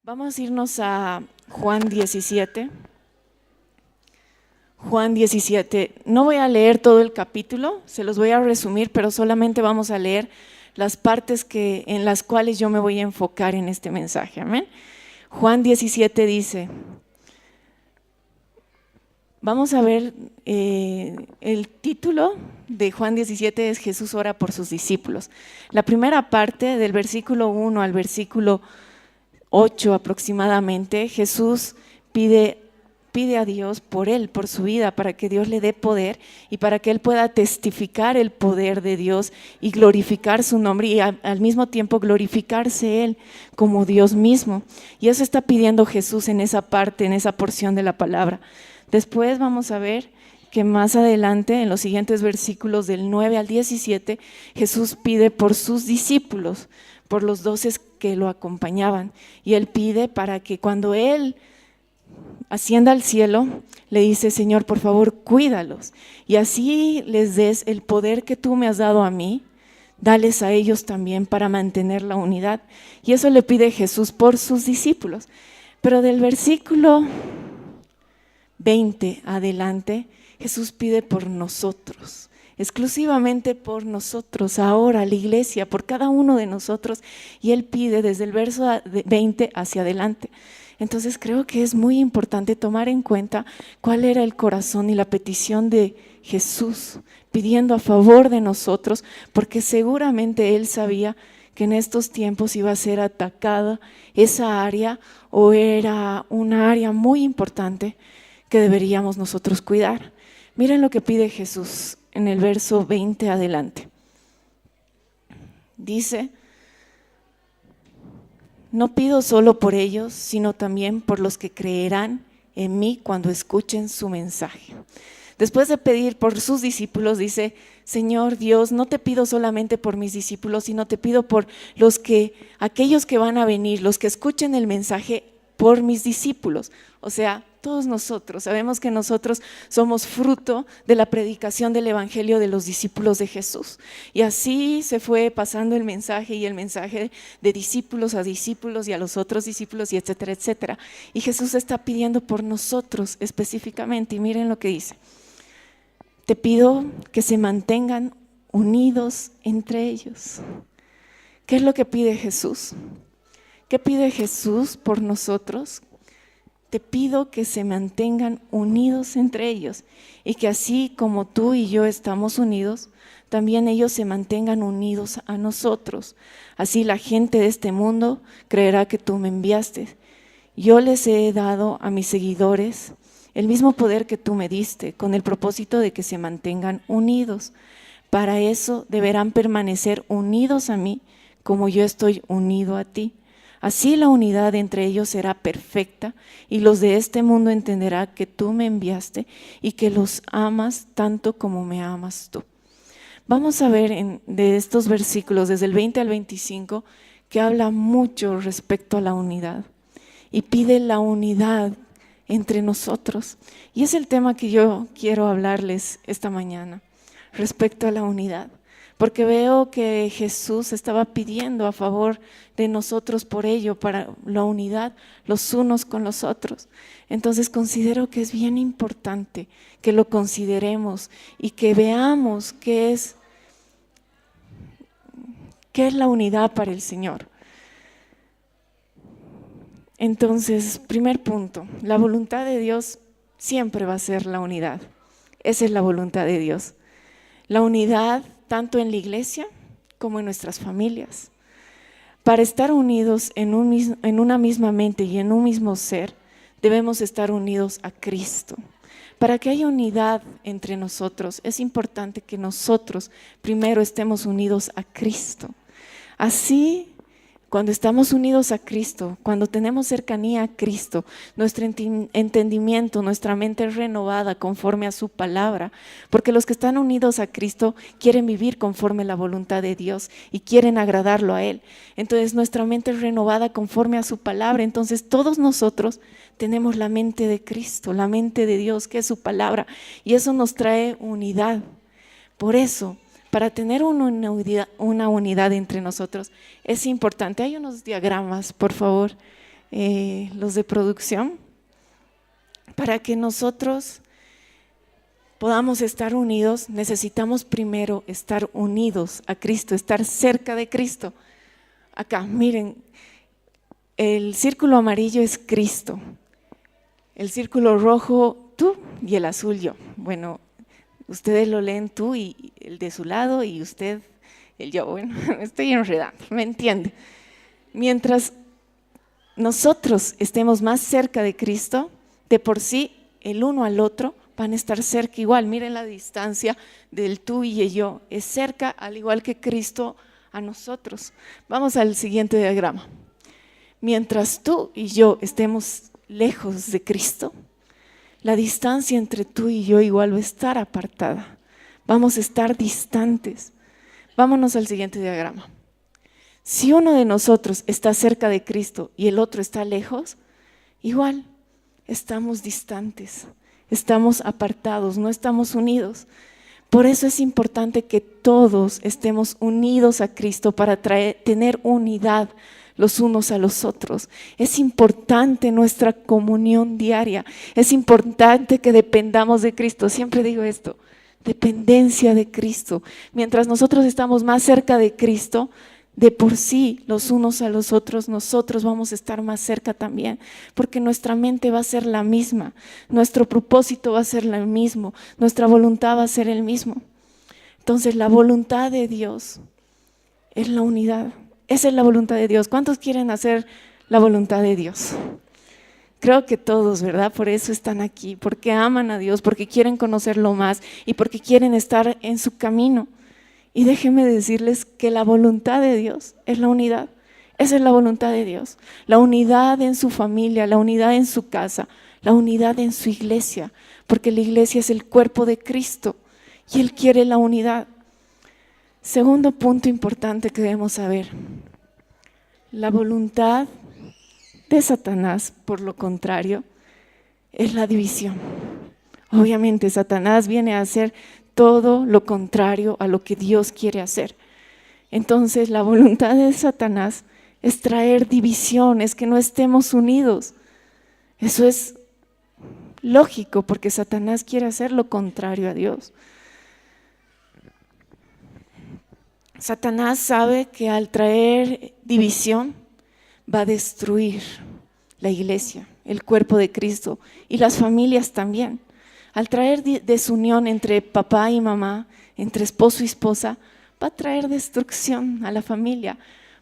Vamos a irnos a Juan 17. Juan 17. No voy a leer todo el capítulo, se los voy a resumir, pero solamente vamos a leer las partes en las cuales yo me voy a enfocar en este mensaje. Amén. Juan 17 dice, vamos a ver, el título de Juan 17 es Jesús ora por sus discípulos. La primera parte, del versículo 1 al versículo 8 aproximadamente, Jesús pide a Dios por él, por su vida, para que Dios le dé poder y para que él pueda testificar el poder de Dios y glorificar su nombre y al mismo tiempo glorificarse él como Dios mismo. Y eso está pidiendo Jesús en esa parte, en esa porción de la palabra. Después vamos a ver que más adelante, en los siguientes versículos del 9 al 17, Jesús pide por sus discípulos, por los 12 que lo acompañaban. Y él pide para que cuando él ascienda al cielo, le dice: Señor, por favor, cuídalos. Y así les des el poder que tú me has dado a mí, dales a ellos también para mantener la unidad. Y eso le pide Jesús por sus discípulos. Pero del versículo 20 adelante, Jesús pide por nosotros, exclusivamente por nosotros, ahora la iglesia, por cada uno de nosotros, y él pide desde el verso 20 hacia adelante. Entonces creo que es muy importante tomar en cuenta cuál era el corazón y la petición de Jesús, pidiendo a favor de nosotros, porque seguramente él sabía que en estos tiempos iba a ser atacada esa área, o era una área muy importante que deberíamos nosotros cuidar. Miren lo que pide Jesús en el verso 20 adelante. Dice: no pido solo por ellos, sino también por los que creerán en mí cuando escuchen su mensaje. Después de pedir por sus discípulos, dice: Señor Dios, no te pido solamente por mis discípulos, sino te pido por aquellos que van a venir, los que escuchen el mensaje por mis discípulos. O sea, todos nosotros, sabemos que nosotros somos fruto de la predicación del evangelio de los discípulos de Jesús. Y así se fue pasando el mensaje y el mensaje de discípulos a discípulos y a los otros discípulos y etcétera, etcétera. Y Jesús está pidiendo por nosotros específicamente, y miren lo que dice: te pido que se mantengan unidos entre ellos. ¿Qué es lo que pide Jesús? ¿Qué pide Jesús por nosotros? Te pido que se mantengan unidos entre ellos, y que así como tú y yo estamos unidos, también ellos se mantengan unidos a nosotros. Así la gente de este mundo creerá que tú me enviaste. Yo les he dado a mis seguidores el mismo poder que tú me diste, con el propósito de que se mantengan unidos. Para eso deberán permanecer unidos a mí, como yo estoy unido a ti. Así la unidad entre ellos será perfecta, y los de este mundo entenderán que tú me enviaste y que los amas tanto como me amas tú. Vamos a ver de estos versículos, desde el 20 al 25, que habla mucho respecto a la unidad y pide la unidad entre nosotros. Y es el tema que yo quiero hablarles esta mañana, respecto a la unidad. Porque veo que Jesús estaba pidiendo a favor de nosotros por ello, para la unidad los unos con los otros. Entonces considero que es bien importante que lo consideremos y que veamos qué es la unidad para el Señor. Entonces, primer punto, la voluntad de Dios siempre va a ser la unidad. Esa es la voluntad de Dios. La unidad tanto en la iglesia como en nuestras familias. Para estar unidos en una misma mente y en un mismo ser, debemos estar unidos a Cristo. Para que haya unidad entre nosotros, es importante que nosotros primero estemos unidos a Cristo. Así, cuando estamos unidos a Cristo, cuando tenemos cercanía a Cristo, nuestro entendimiento, nuestra mente es renovada conforme a su palabra, porque los que están unidos a Cristo quieren vivir conforme a la voluntad de Dios y quieren agradarlo a Él. Entonces nuestra mente es renovada conforme a su palabra. Entonces todos nosotros tenemos la mente de Cristo, la mente de Dios, que es su palabra, y eso nos trae unidad. Por eso, para tener una unidad entre nosotros es importante. Hay unos diagramas, por favor, los de producción, para que nosotros podamos estar unidos, necesitamos primero estar unidos a Cristo, estar cerca de Cristo. Acá, miren, el círculo amarillo es Cristo, el círculo rojo tú y el azul yo. Bueno, ustedes lo leen tú y el de su lado y usted el yo. Bueno, estoy enredando, ¿me entiende? Mientras nosotros estemos más cerca de Cristo, de por sí el uno al otro van a estar cerca igual. Miren la distancia del tú y el yo, es cerca al igual que Cristo a nosotros. Vamos al siguiente diagrama. Mientras tú y yo estemos lejos de Cristo, la distancia entre tú y yo igual va a estar apartada. Vamos a estar distantes. Vámonos al siguiente diagrama. Si uno de nosotros está cerca de Cristo y el otro está lejos, igual estamos distantes, estamos apartados, no estamos unidos. Por eso es importante que todos estemos unidos a Cristo para tener unidad los unos a los otros. Es importante nuestra comunión diaria, es importante que dependamos de Cristo. Siempre digo esto, dependencia de Cristo. Mientras nosotros estamos más cerca de Cristo, de por sí, los unos a los otros, nosotros vamos a estar más cerca también, porque nuestra mente va a ser la misma, nuestro propósito va a ser el mismo, nuestra voluntad va a ser el mismo. Entonces, la voluntad de Dios es la unidad, esa es la voluntad de Dios. ¿Cuántos quieren hacer la voluntad de Dios? Creo que todos, ¿verdad? Por eso están aquí, porque aman a Dios, porque quieren conocerlo más y porque quieren estar en su camino. Y déjenme decirles que la voluntad de Dios es la unidad. Esa es la voluntad de Dios. La unidad en su familia, la unidad en su casa, la unidad en su iglesia, porque la iglesia es el cuerpo de Cristo y Él quiere la unidad. Segundo punto importante que debemos saber. La voluntad de Satanás, por lo contrario, es la división. Obviamente Satanás viene a hacer todo lo contrario a lo que Dios quiere hacer. Entonces la voluntad de Satanás es traer división, es que no estemos unidos. Eso es lógico porque Satanás quiere hacer lo contrario a Dios. Satanás sabe que al traer división va a destruir la iglesia, el cuerpo de Cristo y las familias también. Al traer desunión entre papá y mamá, entre esposo y esposa, va a traer destrucción a la familia,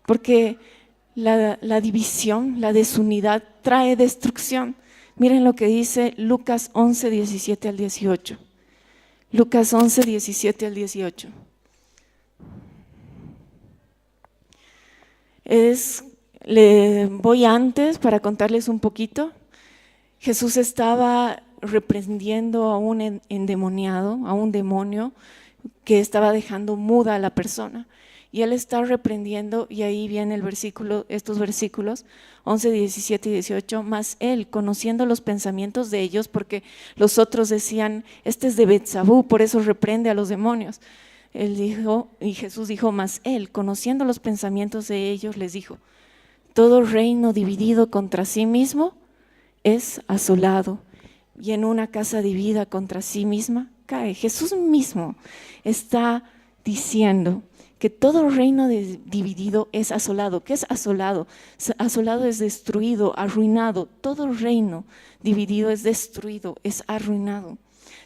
porque la división, la desunidad trae destrucción. Miren lo que dice Lucas 11, 17 al 18. Lucas 11, 17 al 18. Voy antes para contarles un poquito. Jesús estaba reprendiendo a un endemoniado, a un demonio que estaba dejando muda a la persona. Y él está reprendiendo, y ahí viene el versículo, estos versículos 11, 17 y 18. Mas él, conociendo los pensamientos de ellos, porque los otros decían, este es de Betsabú, por eso reprende a los demonios. Él dijo, y Jesús dijo, mas él, conociendo los pensamientos de ellos, les dijo, todo reino dividido contra sí mismo es asolado, y en una casa dividida contra sí misma cae. Jesús mismo está diciendo que todo reino dividido es asolado. ¿Qué es asolado? Asolado es destruido, arruinado. Todo reino dividido es destruido, es arruinado.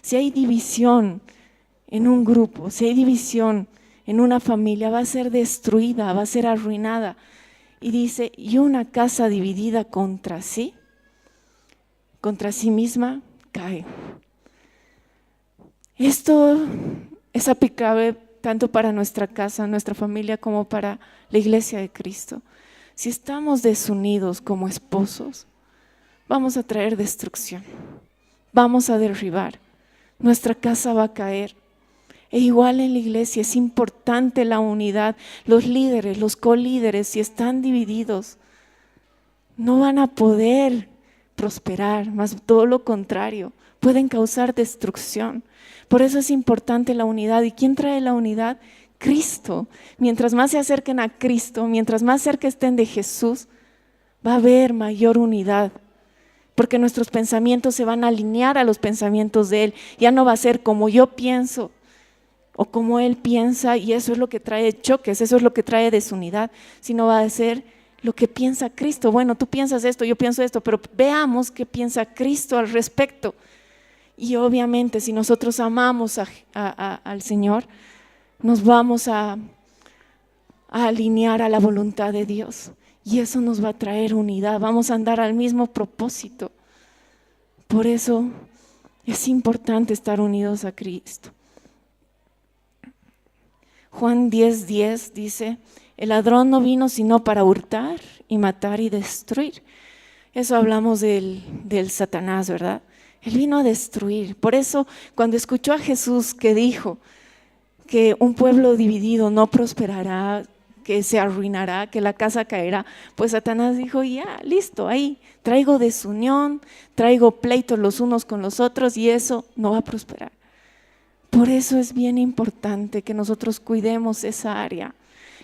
Si hay división en un grupo, si hay división en una familia, va a ser destruida, va a ser arruinada. Y dice, y una casa dividida contra sí misma, cae. Esto es aplicable tanto para nuestra casa, nuestra familia, como para la iglesia de Cristo. Si estamos desunidos como esposos, vamos a traer destrucción, vamos a derribar, nuestra casa va a caer. E igual en la iglesia es importante la unidad. Los líderes, los colíderes, si están divididos, no van a poder prosperar, más todo lo contrario, pueden causar destrucción. Por eso es importante la unidad. ¿Y quién trae la unidad? Cristo. Mientras más se acerquen a Cristo, mientras más cerca estén de Jesús, va a haber mayor unidad, porque nuestros pensamientos se van a alinear a los pensamientos de Él. Ya no va a ser como yo pienso o como Él piensa, y eso es lo que trae choques, eso es lo que trae desunidad, sino va a ser lo que piensa Cristo. Bueno, tú piensas esto, yo pienso esto, pero veamos qué piensa Cristo al respecto. Y obviamente si nosotros amamos al Señor, nos vamos a alinear a la voluntad de Dios, y eso nos va a traer unidad, vamos a andar al mismo propósito. Por eso es importante estar unidos a Cristo. Juan 10:10 dice: el ladrón no vino sino para hurtar y matar y destruir. Eso hablamos del Satanás, ¿verdad? Él vino a destruir. Por eso cuando escuchó a Jesús que dijo que un pueblo dividido no prosperará, que se arruinará, que la casa caerá, pues Satanás dijo: ya, listo, ahí traigo desunión, traigo pleitos los unos con los otros, y eso no va a prosperar. Por eso es bien importante que nosotros cuidemos esa área,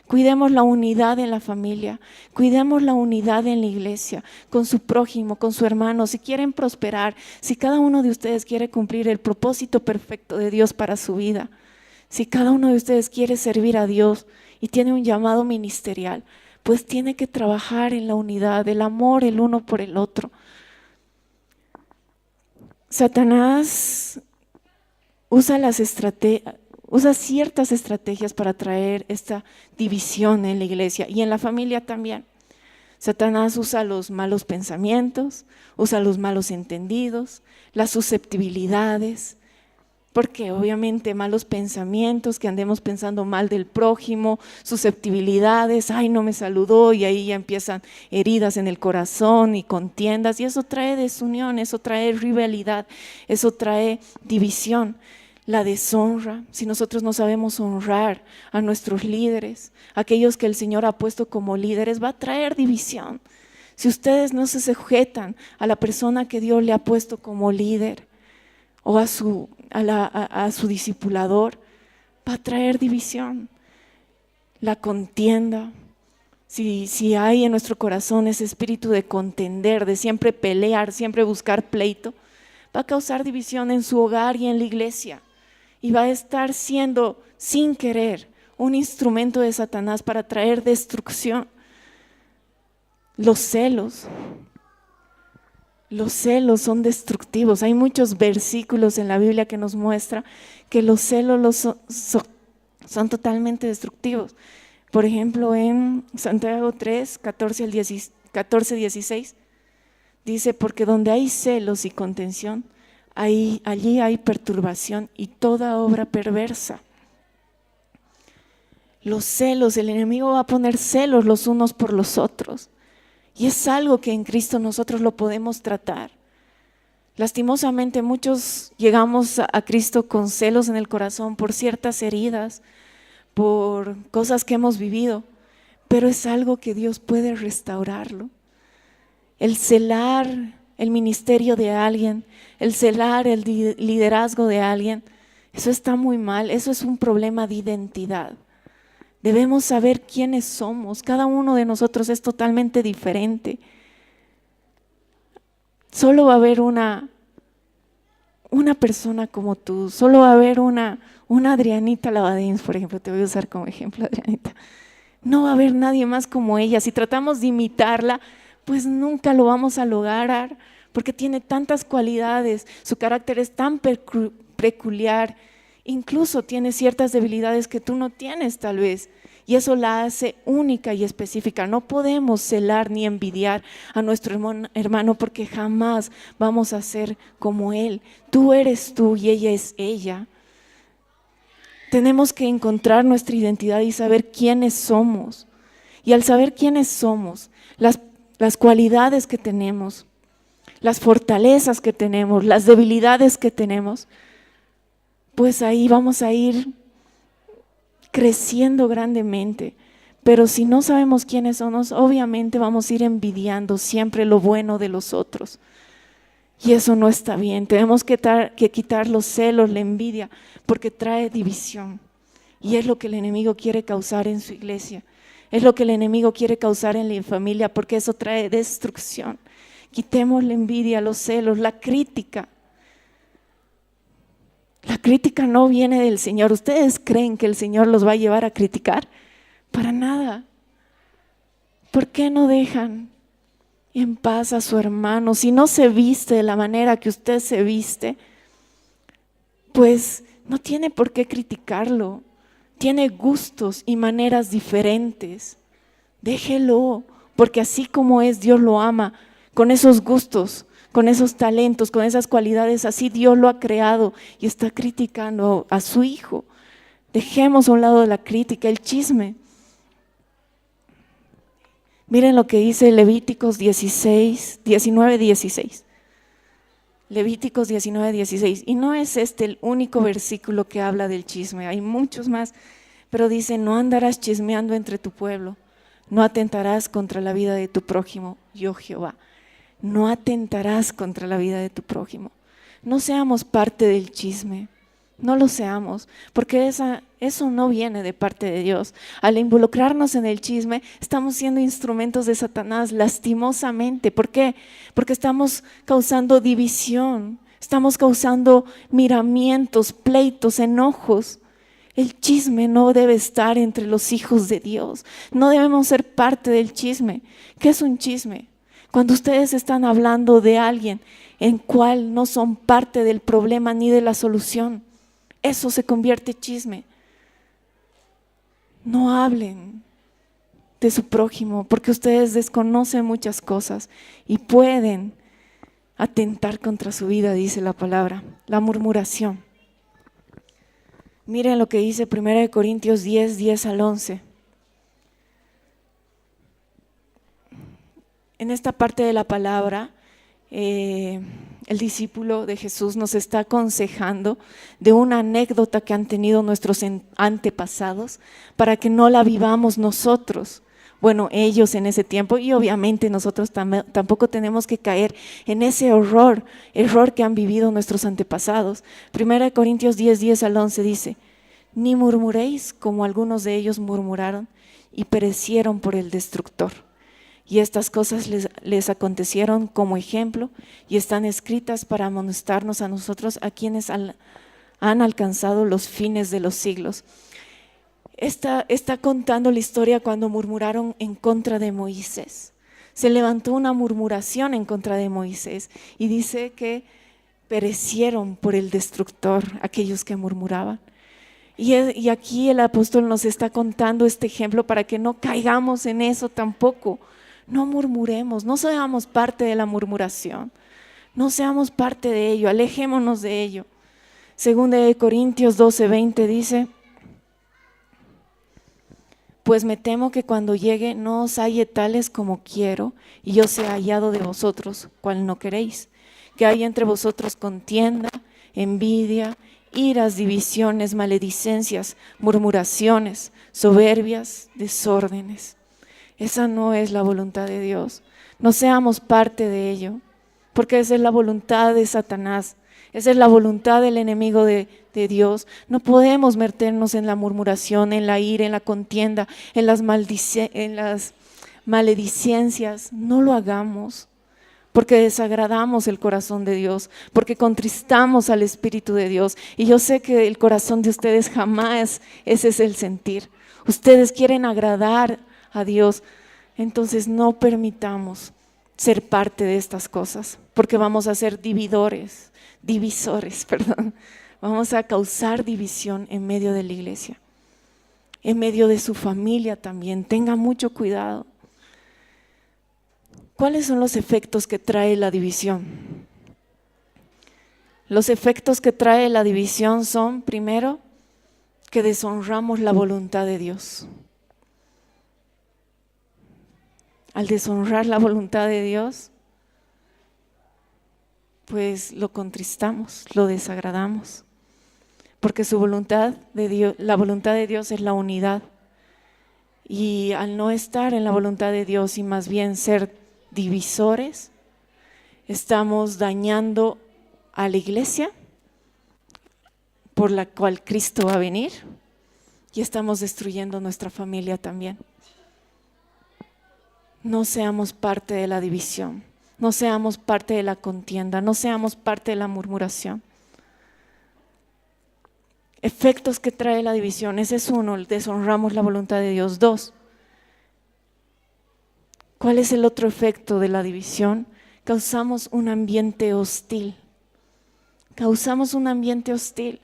cuidemos la unidad en la familia, cuidemos la unidad en la iglesia, con su prójimo, con su hermano. Si quieren prosperar, si cada uno de ustedes quiere cumplir el propósito perfecto de Dios para su vida, si cada uno de ustedes quiere servir a Dios y tiene un llamado ministerial, pues tiene que trabajar en la unidad, el amor el uno por el otro. Satanás usa ciertas estrategias para traer esta división en la iglesia y en la familia también. Satanás usa los malos pensamientos, usa los malos entendidos, las susceptibilidades, porque obviamente malos pensamientos, que andemos pensando mal del prójimo, susceptibilidades, ay, no me saludó, y ahí ya empiezan heridas en el corazón y contiendas, y eso trae desunión, eso trae rivalidad, eso trae división. La deshonra, si nosotros no sabemos honrar a nuestros líderes, aquellos que el Señor ha puesto como líderes, va a traer división. Si ustedes no se sujetan a la persona que Dios le ha puesto como líder o a su discipulador, va a traer división. La contienda, si hay en nuestro corazón ese espíritu de contender, de siempre pelear, siempre buscar pleito, va a causar división en su hogar y en la iglesia. Y va a estar siendo, sin querer, un instrumento de Satanás para traer destrucción. Los celos son destructivos. Hay muchos versículos en la Biblia que nos muestran que los celos son totalmente destructivos. Por ejemplo, en Santiago 3, 14-16, dice: porque donde hay celos y contención, allí hay perturbación y toda obra perversa. Los celos, el enemigo va a poner celos los unos por los otros, y es algo que en Cristo nosotros lo podemos tratar. Lastimosamente muchos llegamos a Cristo con celos en el corazón por ciertas heridas, por cosas que hemos vivido, pero es algo que Dios puede restaurarlo. El celar el ministerio de alguien, el celar el liderazgo de alguien, eso está muy mal, eso es un problema de identidad. Debemos saber quiénes somos, cada uno de nosotros es totalmente diferente. Solo va a haber una persona como tú, solo va a haber una Adrianita Lavadins, por ejemplo, te voy a usar como ejemplo, Adrianita. No va a haber nadie más como ella. Si tratamos de imitarla, pues nunca lo vamos a lograr, porque tiene tantas cualidades, su carácter es tan peculiar, incluso tiene ciertas debilidades que tú no tienes tal vez, y eso la hace única y específica. No podemos celar ni envidiar a nuestro hermano, porque jamás vamos a ser como él. Tú eres tú y ella es ella. Tenemos que encontrar nuestra identidad y saber quiénes somos, y al saber quiénes somos, las cualidades que tenemos, las fortalezas que tenemos, las debilidades que tenemos, pues ahí vamos a ir creciendo grandemente. Pero si no sabemos quiénes somos, obviamente vamos a ir envidiando siempre lo bueno de los otros, y eso no está bien. Tenemos que quitar los celos, la envidia, porque trae división, y es lo que el enemigo quiere causar en su iglesia. Es lo que el enemigo quiere causar en la familia, porque eso trae destrucción. Quitemos la envidia, los celos, la crítica. La crítica no viene del Señor. ¿Ustedes creen que el Señor los va a llevar a criticar? Para nada. ¿Por qué no dejan en paz a su hermano? Si no se viste de la manera que usted se viste, pues no tiene por qué criticarlo. Tiene gustos y maneras diferentes. Déjelo, porque así como es, Dios lo ama, con esos gustos, con esos talentos, con esas cualidades, así Dios lo ha creado y está criticando a su hijo. Dejemos a un lado la crítica, el chisme. Miren lo que dice Levíticos 19:16. Levíticos 19:16. Y no es este el único versículo que habla del chisme, hay muchos más, pero dice: no andarás chismeando entre tu pueblo, no atentarás contra la vida de tu prójimo, yo Jehová. No atentarás contra la vida de tu prójimo. No seamos parte del chisme, no lo seamos, porque eso no viene de parte de Dios. Al involucrarnos en el chisme, estamos siendo instrumentos de Satanás, lastimosamente. ¿Por qué? Porque estamos causando división, estamos causando miramientos, pleitos, enojos. El chisme no debe estar entre los hijos de Dios, no debemos ser parte del chisme. ¿Qué es un chisme? Cuando ustedes están hablando de alguien en cual no son parte del problema ni de la solución, eso se convierte en chisme. No hablen de su prójimo, porque ustedes desconocen muchas cosas y pueden atentar contra su vida, dice la palabra. La murmuración. Miren lo que dice 1 Corintios 10:10-11. En esta parte de la palabra, el discípulo de Jesús nos está aconsejando de una anécdota que han tenido nuestros antepasados para que no la vivamos nosotros. Bueno, ellos en ese tiempo, y obviamente nosotros tampoco tenemos que caer en ese error que han vivido nuestros antepasados. 1 Corintios 10:10-11 dice: ni murmuréis como algunos de ellos murmuraron y perecieron por el destructor. Y estas cosas les acontecieron como ejemplo y están escritas para amonestarnos a nosotros, a quienes han alcanzado los fines de los siglos. Está contando la historia cuando murmuraron en contra de Moisés. Se levantó una murmuración en contra de Moisés y dice que perecieron por el destructor aquellos que murmuraban. Y aquí el apóstol nos está contando este ejemplo para que no caigamos en eso tampoco. No murmuremos, no seamos parte de la murmuración, no seamos parte de ello, alejémonos de ello. Segunda de Corintios 12:20 dice: pues me temo que cuando llegue no os halle tales como quiero, y yo sea hallado de vosotros, cual no queréis, que haya entre vosotros contienda, envidia, iras, divisiones, maledicencias, murmuraciones, soberbias, desórdenes. Esa no es la voluntad de Dios. No seamos parte de ello, porque esa es la voluntad de Satanás, esa es la voluntad del enemigo de Dios. No podemos meternos en la murmuración, en la ira, en la contienda, en las maledicencias. No lo hagamos, porque desagradamos el corazón de Dios, porque contristamos al Espíritu de Dios. Y yo sé que el corazón de ustedes jamás ese es el sentir. Ustedes quieren agradar a Dios, entonces no permitamos ser parte de estas cosas, porque vamos a ser divisores, vamos a causar división en medio de la iglesia, en medio de su familia también. Tenga mucho cuidado. ¿Cuáles son los efectos que trae la división? Los efectos que trae la división son, primero, que deshonramos la voluntad de Dios. Al deshonrar la voluntad de Dios, pues lo contristamos, lo desagradamos, porque su voluntad de Dios, la voluntad de Dios es la unidad, y al no estar en la voluntad de Dios y más bien ser divisores, estamos dañando a la iglesia por la cual Cristo va a venir, y estamos destruyendo nuestra familia también. no seamos parte de la división, no seamos parte de la contienda, no seamos parte de la murmuración. Efectos que trae la división, ese es uno, deshonramos la voluntad de Dios. 2, ¿cuál es el otro efecto de la división? Causamos un ambiente hostil. Causamos un ambiente hostil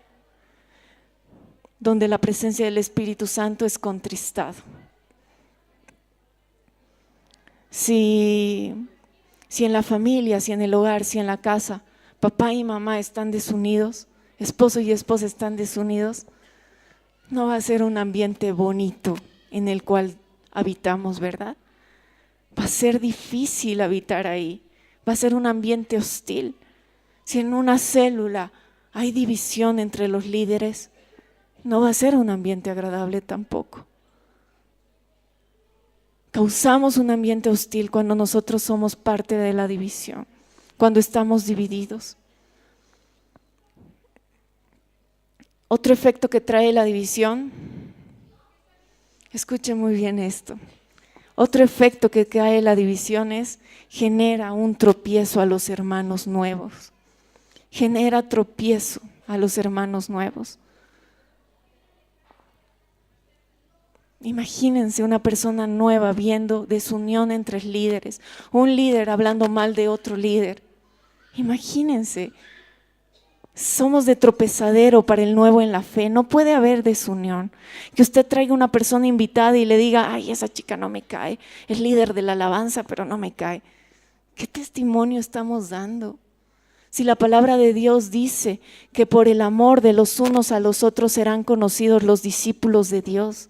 donde la presencia del Espíritu Santo es contristado. Si en la familia, si en el hogar, si en la casa, papá y mamá están desunidos, esposo y esposa están desunidos, no va a ser un ambiente bonito en el cual habitamos, ¿verdad? Va a ser difícil habitar ahí, va a ser un ambiente hostil. Si en una célula hay división entre los líderes, no va a ser un ambiente agradable tampoco. Causamos un ambiente hostil cuando nosotros somos parte de la división, cuando estamos divididos. Otro efecto que trae la división, escuchen muy bien esto, otro efecto que trae la división es, genera un tropiezo a los hermanos nuevos, genera tropiezo a los hermanos nuevos. Imagínense una persona nueva viendo desunión entre líderes, un líder hablando mal de otro líder. Imagínense, somos de tropezadero para el nuevo en la fe, no puede haber desunión. Que usted traiga una persona invitada y le diga, ay, esa chica no me cae, es líder de la alabanza, pero no me cae. ¿Qué testimonio estamos dando? Si la palabra de Dios dice que por el amor de los unos a los otros serán conocidos los discípulos de Dios.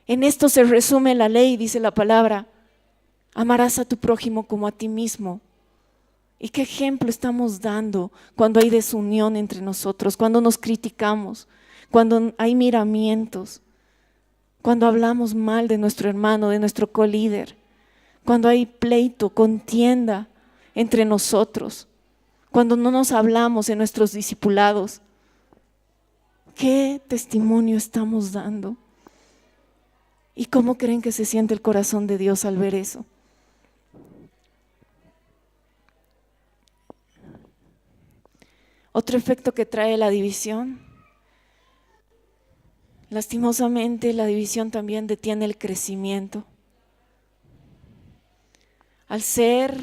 En esto se resume la ley, dice la palabra, amarás a tu prójimo como a ti mismo. ¿Y qué ejemplo estamos dando cuando hay desunión entre nosotros, cuando nos criticamos, cuando hay miramientos, cuando hablamos mal de nuestro hermano, de nuestro colíder, cuando hay pleito, contienda entre nosotros, cuando no nos hablamos en nuestros discipulados? ¿Qué testimonio estamos dando? ¿Y cómo creen que se siente el corazón de Dios al ver eso? Otro efecto que trae la división, lastimosamente la división también detiene el crecimiento. Al ser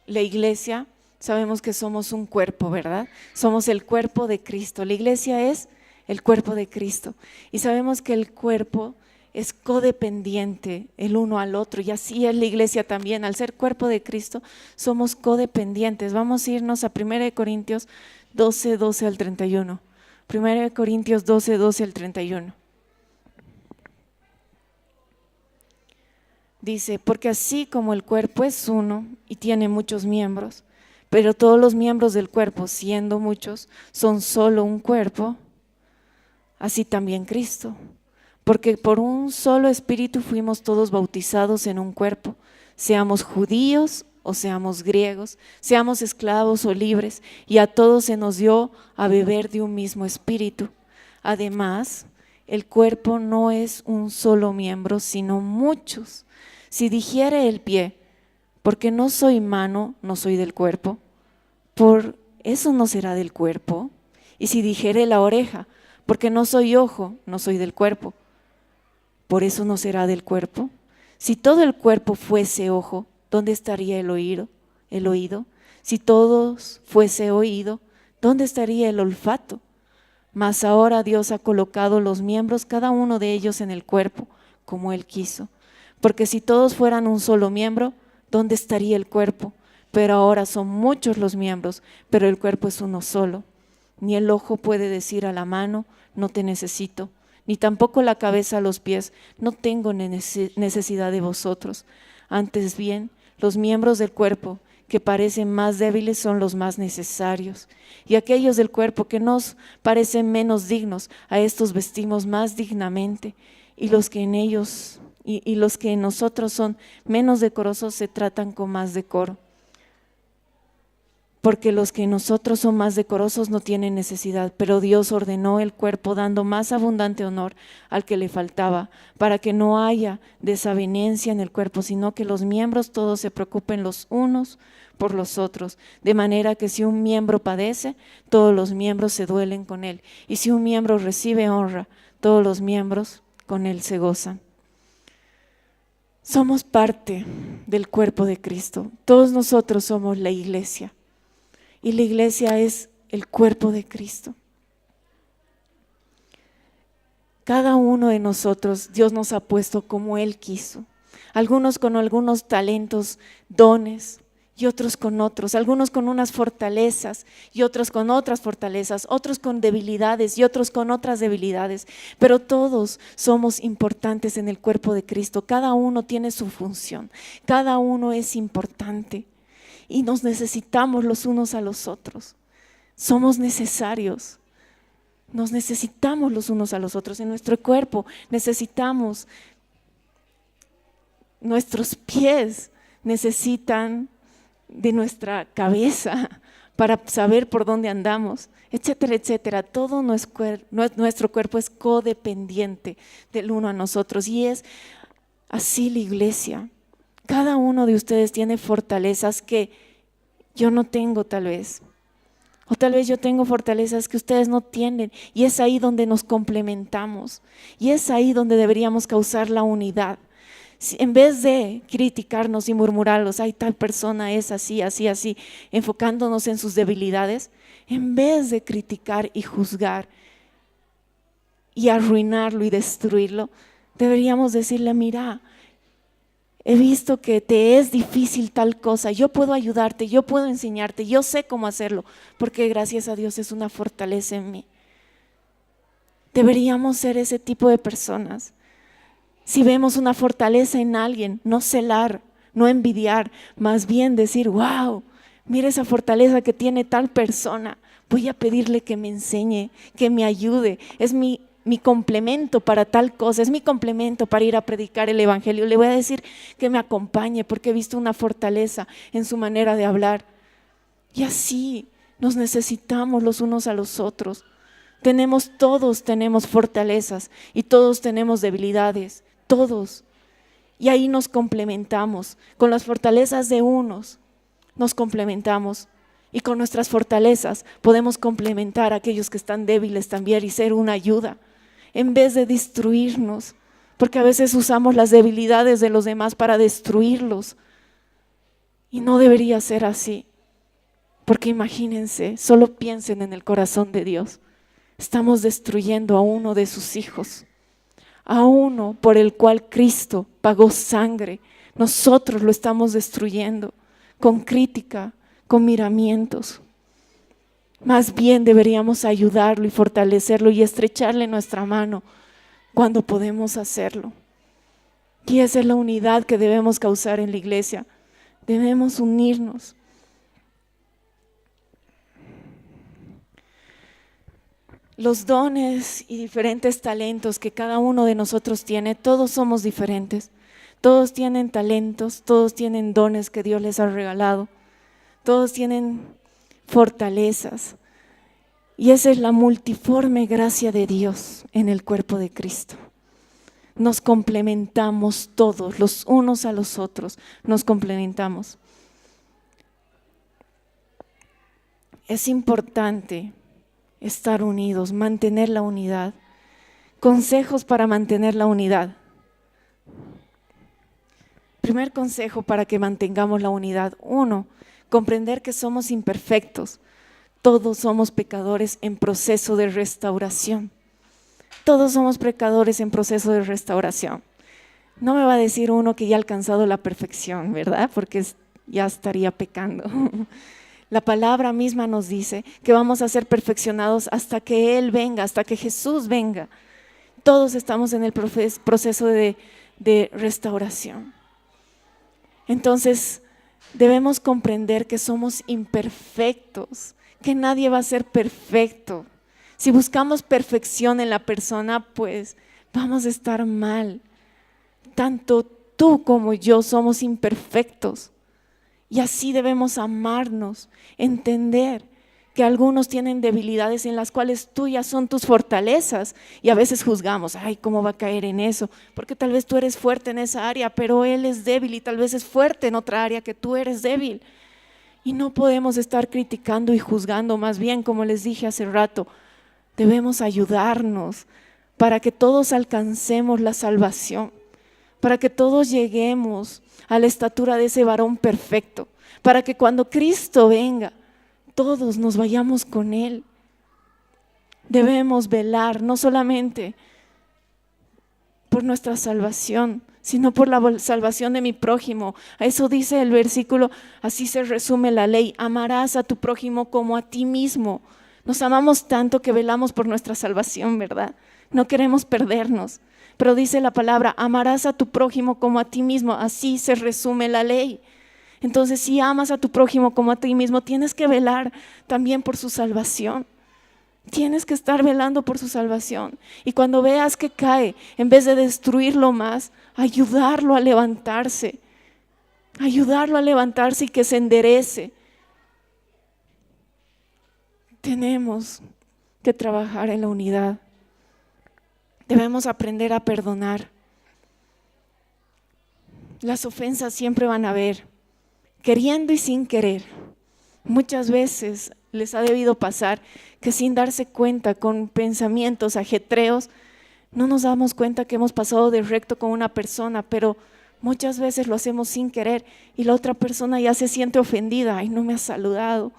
la iglesia, sabemos que somos un cuerpo, ¿verdad? Somos el cuerpo de Cristo. La iglesia es el cuerpo de Cristo. Y sabemos que el cuerpo es codependiente el uno al otro, y así es la iglesia también. Al ser cuerpo de Cristo somos codependientes. Vamos a irnos a 1 Corintios 12, 12 al 31. 1 Corintios 12, 12 al 31. Dice, porque así como el cuerpo es uno y tiene muchos miembros, pero todos los miembros del cuerpo, siendo muchos, son solo un cuerpo, así también Cristo. Porque por un solo espíritu fuimos todos bautizados en un cuerpo, seamos judíos o seamos griegos, seamos esclavos o libres, y a todos se nos dio a beber de un mismo espíritu. Además, el cuerpo no es un solo miembro, sino muchos. Si dijere el pie, porque no soy mano, no soy del cuerpo, por eso no será del cuerpo. Y si dijere la oreja, porque no soy ojo, no soy del cuerpo, por eso no será del cuerpo. Si todo el cuerpo fuese ojo, ¿dónde estaría el oído? Si todos fuese oído, ¿dónde estaría el olfato? Mas ahora Dios ha colocado los miembros, cada uno de ellos en el cuerpo, como Él quiso. Porque si todos fueran un solo miembro, ¿dónde estaría el cuerpo? Pero ahora son muchos los miembros, pero el cuerpo es uno solo. Ni el ojo puede decir a la mano, no te necesito, ni tampoco la cabeza a los pies, no tengo necesidad de vosotros. Antes bien, los miembros del cuerpo que parecen más débiles son los más necesarios, y aquellos del cuerpo que nos parecen menos dignos, a estos vestimos más dignamente, y los que en ellos y los que en nosotros son menos decorosos se tratan con más decoro. porque los que en nosotros son más decorosos no tienen necesidad, pero Dios ordenó el cuerpo dando más abundante honor al que le faltaba, para que no haya desavenencia en el cuerpo, sino que los miembros todos se preocupen los unos por los otros, de manera que si un miembro padece, todos los miembros se duelen con él, y si un miembro recibe honra, todos los miembros con él se gozan. Somos parte del cuerpo de Cristo, todos nosotros somos la iglesia. Y la iglesia es el cuerpo de Cristo. Cada uno de nosotros, Dios nos ha puesto como Él quiso. Algunos con algunos talentos, dones, y otros con otros. Algunos con unas fortalezas y otros con otras fortalezas. Otros con debilidades y otros con otras debilidades. Pero todos somos importantes en el cuerpo de Cristo. Cada uno tiene su función. Cada uno es importante. Y nos necesitamos los unos a los otros. Somos necesarios. Nos necesitamos los unos a los otros. En nuestro cuerpo necesitamos, nuestros pies necesitan de nuestra cabeza para saber por dónde andamos, etcétera, etcétera. Todo nuestro cuerpo es codependiente del uno a nosotros y es así la iglesia. Cada uno de ustedes tiene fortalezas que yo no tengo tal vez. O tal vez yo tengo fortalezas que ustedes no tienen. Y es ahí donde nos complementamos. Y es ahí donde deberíamos causar la unidad. En vez de criticarnos y murmurarlos, ay, tal persona es así, así, así, enfocándonos en sus debilidades, en vez de criticar y juzgar y arruinarlo y destruirlo, deberíamos decirle, mira, he visto que te es difícil tal cosa, yo puedo ayudarte, yo puedo enseñarte, yo sé cómo hacerlo, porque gracias a Dios es una fortaleza en mí. Deberíamos ser ese tipo de personas. Si vemos una fortaleza en alguien, no celar, no envidiar, más bien decir, wow, mira esa fortaleza que tiene tal persona, voy a pedirle que me enseñe, que me ayude, es mi complemento para tal cosa, es mi complemento para ir a predicar el evangelio. Le voy a decir que me acompañe porque he visto una fortaleza en su manera de hablar. Y así nos necesitamos los unos a los otros. Todos tenemos fortalezas y todos tenemos debilidades, todos. Y ahí nos complementamos. Con las fortalezas de unos nos complementamos. Y con nuestras fortalezas podemos complementar a aquellos que están débiles también y ser una ayuda. En vez de destruirnos, porque a veces usamos las debilidades de los demás para destruirlos. Y no debería ser así. Porque imagínense, solo piensen en el corazón de Dios. Estamos destruyendo a uno de sus hijos, a uno por el cual Cristo pagó sangre. Nosotros lo estamos destruyendo con crítica, con miramientos. Más bien deberíamos ayudarlo y fortalecerlo y estrecharle nuestra mano cuando podemos hacerlo. Y esa es la unidad que debemos causar en la iglesia. Debemos unirnos. Los dones y diferentes talentos que cada uno de nosotros tiene, todos somos diferentes. Todos tienen talentos, todos tienen dones que Dios les ha regalado. Todos tienen fortalezas. Y esa es la multiforme gracia de Dios en el cuerpo de Cristo. Nos complementamos todos, los unos a los otros, nos complementamos. Es importante estar unidos, mantener la unidad. Consejos para mantener la unidad. Primer consejo para que mantengamos la unidad. 1, comprender que somos imperfectos. Todos somos pecadores en proceso de restauración. Todos somos pecadores en proceso de restauración. No me va a decir uno que ya ha alcanzado la perfección, ¿verdad? Porque ya estaría pecando. La palabra misma nos dice que vamos a ser perfeccionados hasta que Él venga, hasta que Jesús venga. Todos estamos en el proceso de restauración. Entonces, debemos comprender que somos imperfectos, que nadie va a ser perfecto. Si buscamos perfección en la persona, pues vamos a estar mal. Tanto tú como yo somos imperfectos. Y así debemos amarnos, entender que algunos tienen debilidades en las cuales tuyas son tus fortalezas y a veces juzgamos, ay, ¿cómo va a caer en eso? Porque tal vez tú eres fuerte en esa área, pero él es débil y tal vez es fuerte en otra área que tú eres débil. Y no podemos estar criticando y juzgando, más bien, como les dije hace rato, debemos ayudarnos para que todos alcancemos la salvación, para que todos lleguemos a la estatura de ese varón perfecto, para que cuando Cristo venga, todos nos vayamos con Él. Debemos velar no solamente por nuestra salvación, sino por la salvación de mi prójimo. A eso dice el versículo, así se resume la ley: amarás a tu prójimo como a ti mismo. Nos amamos tanto que velamos por nuestra salvación, ¿verdad? No queremos perdernos. Pero dice la palabra, amarás a tu prójimo como a ti mismo. Así se resume la ley. Entonces, si amas a tu prójimo como a ti mismo, tienes que velar también por su salvación. Tienes que estar velando por su salvación. Y cuando veas que cae, en vez de destruirlo más, ayudarlo a levantarse. Ayudarlo a levantarse y que se enderece. Tenemos que trabajar en la unidad. Debemos aprender a perdonar. Las ofensas siempre van a haber, queriendo y sin querer. Muchas veces les ha debido pasar que sin darse cuenta, con pensamientos ajetreos, no nos damos cuenta que hemos pasado de recto con una persona, pero muchas veces lo hacemos sin querer y la otra persona ya se siente ofendida. Ay, no me ha saludado,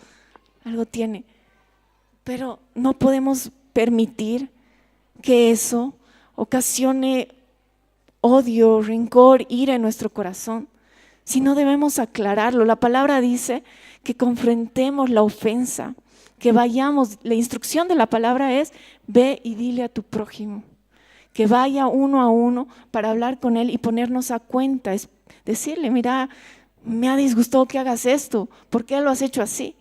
algo tiene. Pero no podemos permitir que eso ocasione odio, rencor, ira en nuestro corazón. Si no, debemos aclararlo. La palabra dice que confrontemos la ofensa, que vayamos. La instrucción de la palabra es: ve y dile a tu prójimo. Que vaya uno a uno para hablar con él y ponernos a cuenta. Es decirle: mira, me ha disgustado que hagas esto, ¿por qué lo has hecho así?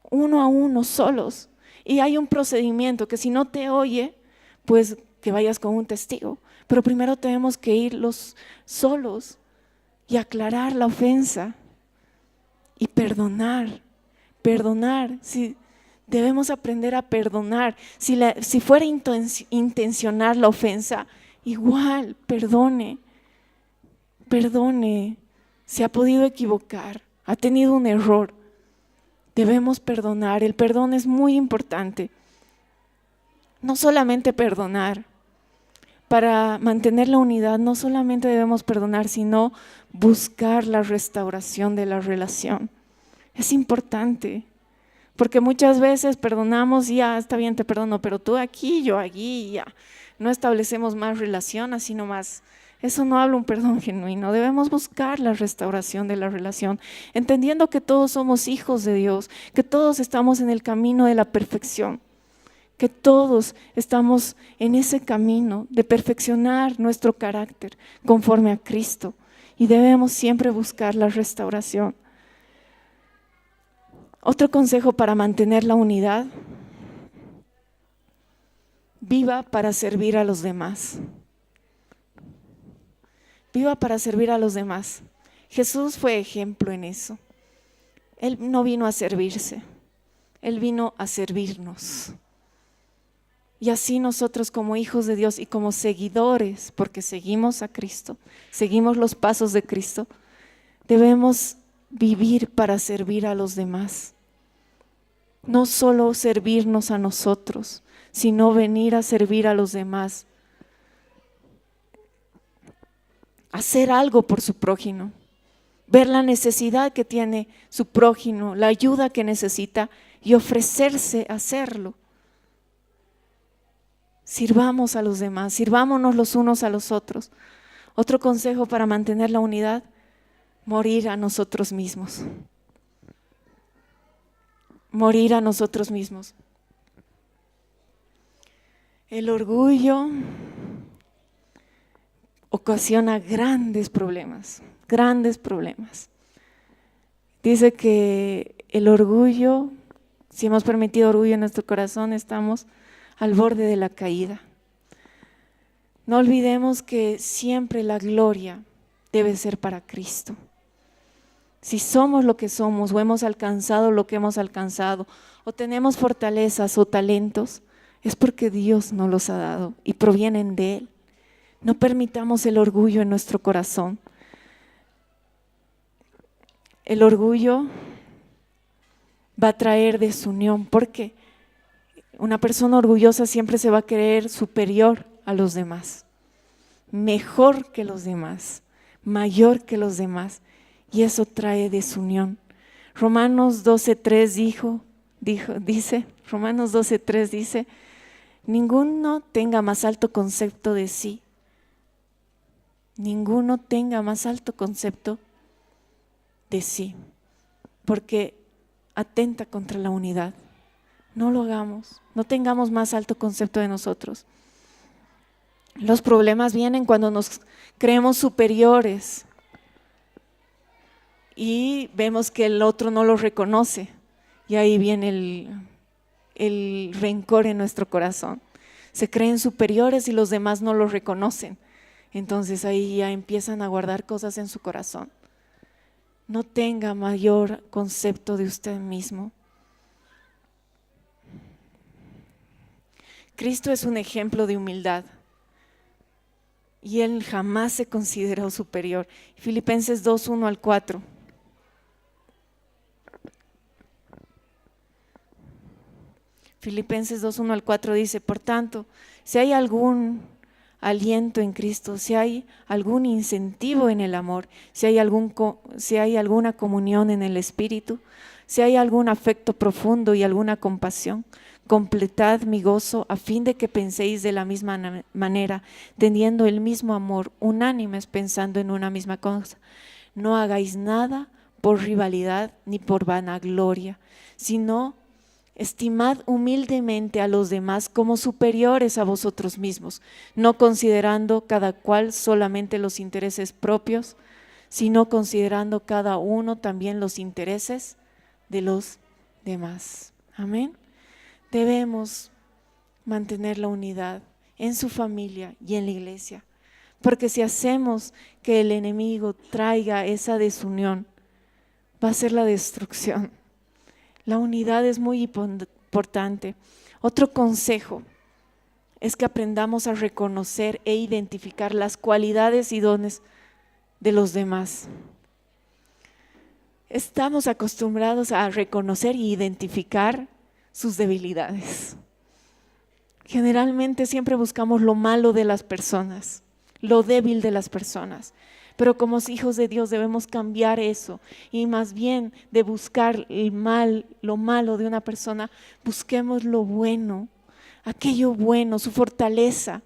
Uno a uno, solos. Y hay un procedimiento que si no te oye, pues que vayas con un testigo. Pero primero tenemos que ir los solos y aclarar la ofensa y perdonar. Perdonar, si debemos aprender a perdonar. Si fuera intencional la ofensa, igual, perdone. Se ha podido equivocar, ha tenido un error. Debemos perdonar. El perdón es muy importante. No solamente perdonar. Para mantener la unidad no solamente debemos perdonar, sino buscar la restauración de la relación. Es importante, porque muchas veces perdonamos y ya está bien, te perdono, pero tú aquí, yo allí, ya no establecemos más relación, así nomás. Eso no habla un perdón genuino. Debemos buscar la restauración de la relación, entendiendo que todos somos hijos de Dios, que todos estamos en el camino de la perfección, que todos estamos en ese camino de perfeccionar nuestro carácter conforme a Cristo, y debemos siempre buscar la restauración. Otro consejo para mantener la unidad: viva para servir a los demás. Viva para servir a los demás. Jesús fue ejemplo en eso. Él no vino a servirse, Él vino a servirnos. Y así nosotros, como hijos de Dios y como seguidores, porque seguimos a Cristo, seguimos los pasos de Cristo, debemos vivir para servir a los demás. No solo servirnos a nosotros, sino venir a servir a los demás. Hacer algo por su prójimo, ver la necesidad que tiene su prójimo, la ayuda que necesita y ofrecerse a hacerlo. Sirvamos a los demás, sirvámonos los unos a los otros. Otro consejo para mantener la unidad: morir a nosotros mismos. Morir a nosotros mismos. El orgullo ocasiona grandes problemas. Dice que el orgullo, si hemos permitido orgullo en nuestro corazón, estamos al borde de la caída. No olvidemos que siempre la gloria debe ser para Cristo. Si somos lo que somos o hemos alcanzado lo que hemos alcanzado o tenemos fortalezas o talentos, es porque Dios nos los ha dado y provienen de Él. No permitamos el orgullo en nuestro corazón. El orgullo va a traer desunión, porque una persona orgullosa siempre se va a creer superior a los demás, mejor que los demás, mayor que los demás, y eso trae desunión. Romanos 12:3 dice, ninguno tenga más alto concepto de sí. Ninguno tenga más alto concepto de sí, porque atenta contra la unidad. No lo hagamos, no tengamos más alto concepto de nosotros. Los problemas vienen cuando nos creemos superiores y vemos que el otro no lo reconoce, y ahí viene el rencor en nuestro corazón. Se creen superiores y los demás no lo reconocen. Entonces ahí ya empiezan a guardar cosas en su corazón. No tenga mayor concepto de usted mismo. Cristo es un ejemplo de humildad y Él jamás se consideró superior. Filipenses 2:1-4. Filipenses 2:1-4 dice, por tanto, si hay algún aliento en Cristo, si hay algún incentivo en el amor, si hay alguna comunión en el Espíritu, si hay algún afecto profundo y alguna compasión, completad mi gozo a fin de que penséis de la misma manera, teniendo el mismo amor, unánimes, pensando en una misma cosa. No hagáis nada por rivalidad ni por vanagloria, sino estimad humildemente a los demás como superiores a vosotros mismos, no considerando cada cual solamente los intereses propios, sino considerando cada uno también los intereses de los demás. Amén. Debemos mantener la unidad en su familia y en la iglesia, porque si hacemos que el enemigo traiga esa desunión, va a ser la destrucción. La unidad es muy importante. Otro consejo es que aprendamos a reconocer e identificar las cualidades y dones de los demás. Estamos acostumbrados a reconocer e identificar sus debilidades. Generalmente siempre buscamos lo malo de las personas, lo débil de las personas. Pero como hijos de Dios debemos cambiar eso, y más bien de buscar lo malo de una persona, busquemos lo bueno, aquello bueno, su fortaleza,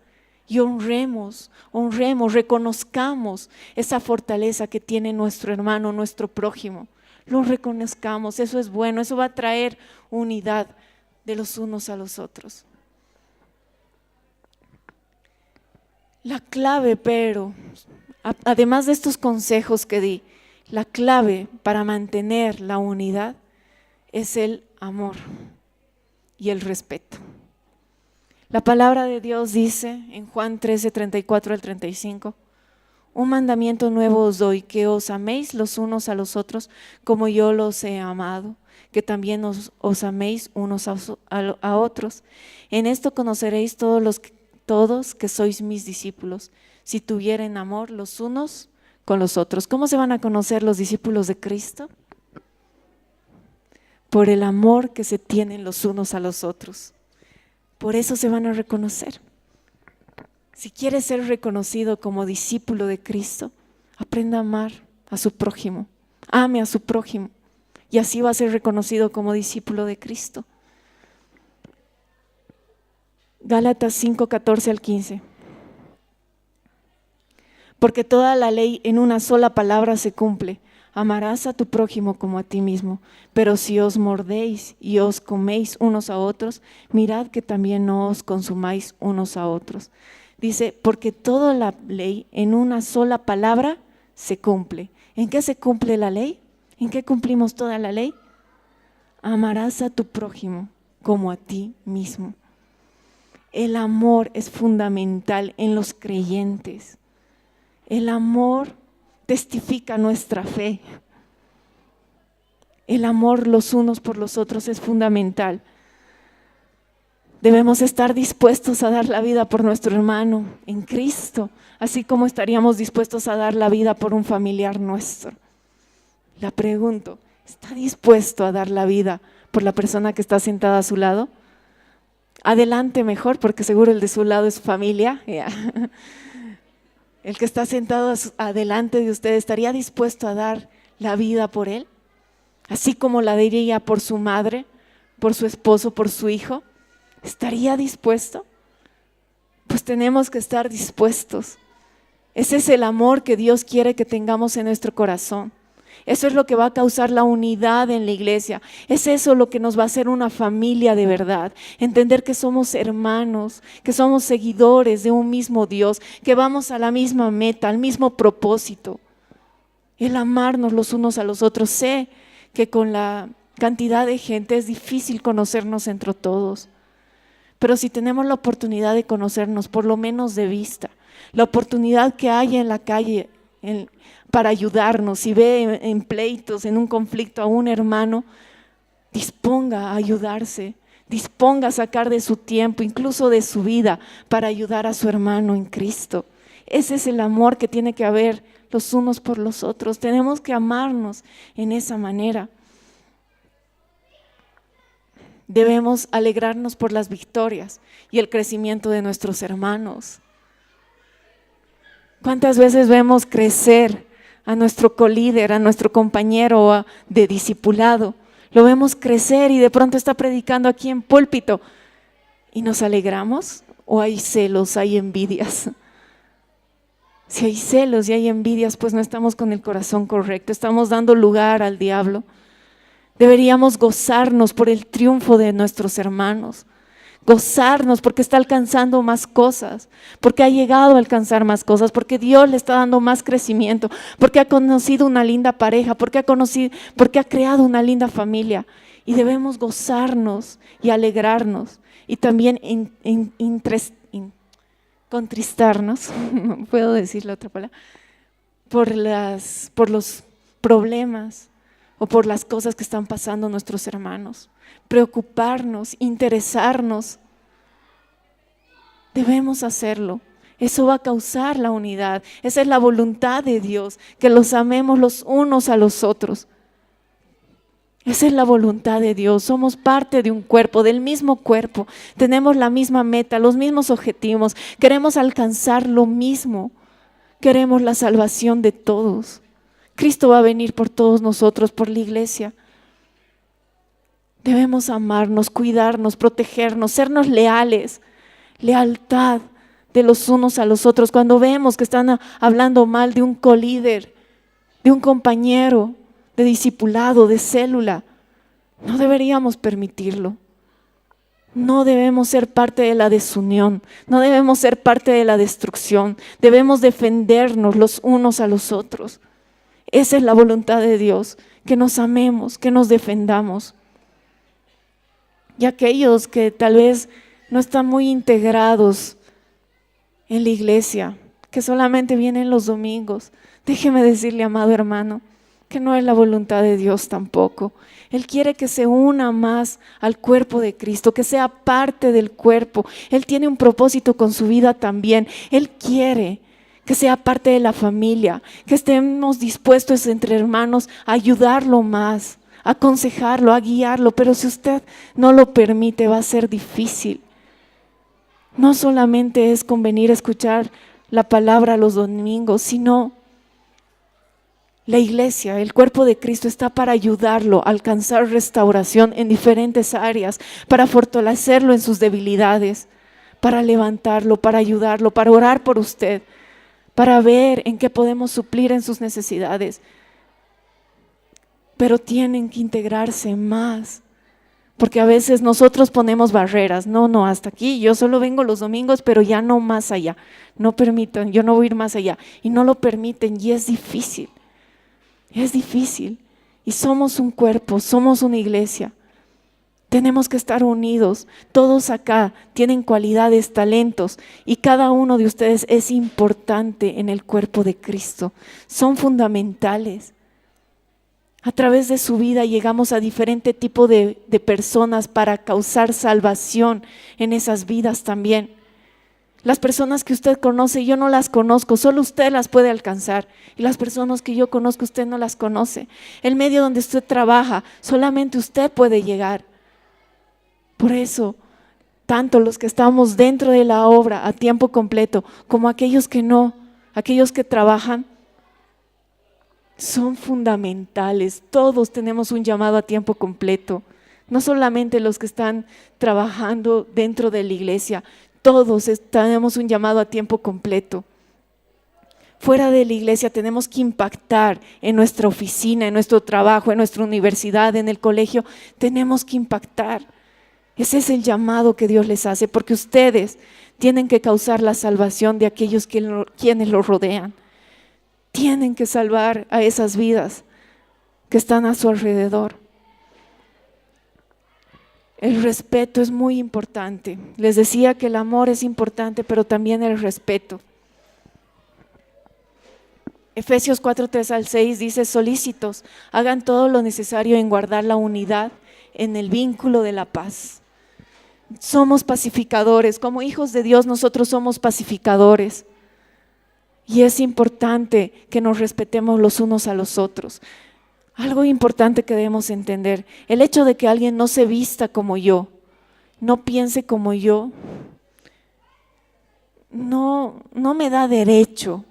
y honremos, reconozcamos esa fortaleza que tiene nuestro hermano, nuestro prójimo. Lo reconozcamos, eso es bueno, eso va a traer unidad de los unos a los otros. La clave, pero además de estos consejos que di, la clave para mantener la unidad es el amor y el respeto. La palabra de Dios dice en Juan 13:34-35, un mandamiento nuevo os doy, que os améis los unos a los otros como yo los he amado, que también os améis unos a otros. En esto conoceréis todos que sois mis discípulos, si tuvieren amor los unos con los otros. ¿Cómo se van a conocer los discípulos de Cristo? Por el amor que se tienen los unos a los otros. Por eso se van a reconocer. Si quiere ser reconocido como discípulo de Cristo, aprenda a amar a su prójimo, ame a su prójimo, y así va a ser reconocido como discípulo de Cristo. Gálatas 5:14-15. Porque toda la ley en una sola palabra se cumple: amarás a tu prójimo como a ti mismo. Pero si os mordéis y os coméis unos a otros, mirad que también no os consumáis unos a otros. Dice, porque toda la ley en una sola palabra se cumple. ¿En qué se cumple la ley? ¿En qué cumplimos toda la ley? Amarás a tu prójimo como a ti mismo. El amor es fundamental en los creyentes. El amor testifica nuestra fe. El amor los unos por los otros es fundamental. Debemos estar dispuestos a dar la vida por nuestro hermano en Cristo, así como estaríamos dispuestos a dar la vida por un familiar nuestro. Le pregunto, ¿está dispuesto a dar la vida por la persona que está sentada a su lado? Adelante mejor, porque seguro el de su lado es su familia. El que está sentado adelante de usted, ¿estaría dispuesto a dar la vida por él? Así como la daría por su madre, por su esposo, por su hijo. ¿Estaría dispuesto? Pues tenemos que estar dispuestos. Ese es el amor que Dios quiere que tengamos en nuestro corazón. Eso es lo que va a causar la unidad en la iglesia. Es eso lo que nos va a hacer una familia de verdad. Entender que somos hermanos, que somos seguidores de un mismo Dios, que vamos a la misma meta, al mismo propósito. El amarnos los unos a los otros. Sé que con la cantidad de gente es difícil conocernos entre todos. Pero si tenemos la oportunidad de conocernos, por lo menos de vista, la oportunidad que haya en la calle para ayudarnos, si ve en pleitos, en un conflicto a un hermano, disponga a ayudarse, disponga a sacar de su tiempo, incluso de su vida, para ayudar a su hermano en Cristo. Ese es el amor que tiene que haber los unos por los otros. Tenemos que amarnos en esa manera. Debemos alegrarnos por las victorias y el crecimiento de nuestros hermanos. ¿Cuántas veces vemos crecer a nuestro colíder, a nuestro compañero de discipulado? Lo vemos crecer y de pronto está predicando aquí en púlpito. ¿Y nos alegramos? ¿O hay celos, hay envidias? Si hay celos y hay envidias, pues no estamos con el corazón correcto, estamos dando lugar al diablo. Deberíamos gozarnos por el triunfo de nuestros hermanos, gozarnos porque está alcanzando más cosas, porque ha llegado a alcanzar más cosas, porque Dios le está dando más crecimiento, porque ha conocido una linda pareja, porque ha creado una linda familia. Y debemos gozarnos y alegrarnos y también contristarnos, no puedo decir la otra palabra, por los problemas o por las cosas que están pasando nuestros hermanos. Preocuparnos, interesarnos. Debemos hacerlo. Eso va a causar la unidad. Esa es la voluntad de Dios, que los amemos los unos a los otros. Esa es la voluntad de Dios. Somos parte de un cuerpo, del mismo cuerpo. Tenemos la misma meta, los mismos objetivos. Queremos alcanzar lo mismo. Queremos la salvación de todos. Cristo va a venir por todos nosotros, por la iglesia. Debemos amarnos, cuidarnos, protegernos, sernos leales. Lealtad de los unos a los otros. Cuando vemos que están hablando mal de un colíder, de un compañero, de discipulado, de célula, no deberíamos permitirlo. No debemos ser parte de la desunión, no debemos ser parte de la destrucción. Debemos defendernos los unos a los otros. Esa es la voluntad de Dios, que nos amemos, que nos defendamos. Y aquellos que tal vez no están muy integrados en la iglesia, que solamente vienen los domingos, déjeme decirle, amado hermano, que no es la voluntad de Dios tampoco. Él quiere que se una más al cuerpo de Cristo, que sea parte del cuerpo. Él tiene un propósito con su vida también. Él quiere que sea parte de la familia, que estemos dispuestos entre hermanos a ayudarlo más, a aconsejarlo, a guiarlo, pero si usted no lo permite va a ser difícil. No solamente es convenir a escuchar la palabra los domingos, sino la iglesia, el cuerpo de Cristo está para ayudarlo a alcanzar restauración en diferentes áreas, para fortalecerlo en sus debilidades, para levantarlo, para ayudarlo, para orar por usted, para ver en qué podemos suplir en sus necesidades. Pero tienen que integrarse más, porque a veces nosotros ponemos barreras. No, hasta aquí, yo solo vengo los domingos, pero ya no más allá. No permitan, yo no voy a ir más allá. Y no lo permiten y es difícil. Es difícil. Y somos un cuerpo, somos una iglesia. Tenemos que estar unidos. Todos acá tienen cualidades, talentos, y cada uno de ustedes es importante en el cuerpo de Cristo. Son fundamentales. A través de su vida llegamos a diferente tipo de personas para causar salvación en esas vidas también. Las personas que usted conoce, yo no las conozco, solo usted las puede alcanzar. Y las personas que yo conozco, usted no las conoce. El medio donde usted trabaja, solamente usted puede llegar. Por eso, tanto los que estamos dentro de la obra a tiempo completo, como aquellos que no, aquellos que trabajan, son fundamentales. Todos tenemos un llamado a tiempo completo. No solamente los que están trabajando dentro de la iglesia, todos tenemos un llamado a tiempo completo. Fuera de la iglesia tenemos que impactar en nuestra oficina, en nuestro trabajo, en nuestra universidad, en el colegio. Tenemos que impactar. Ese es el llamado que Dios les hace, porque ustedes tienen que causar la salvación de aquellos quienes los rodean. Tienen que salvar a esas vidas que están a su alrededor. El respeto es muy importante. Les decía que el amor es importante, pero también el respeto. Efesios 4:3-6 dice: solícitos, hagan todo lo necesario en guardar la unidad en el vínculo de la paz. Somos pacificadores, como hijos de Dios nosotros somos pacificadores. Y es importante que nos respetemos los unos a los otros. Algo importante que debemos entender, el hecho de que alguien no se vista como yo, no piense como yo, no me da derecho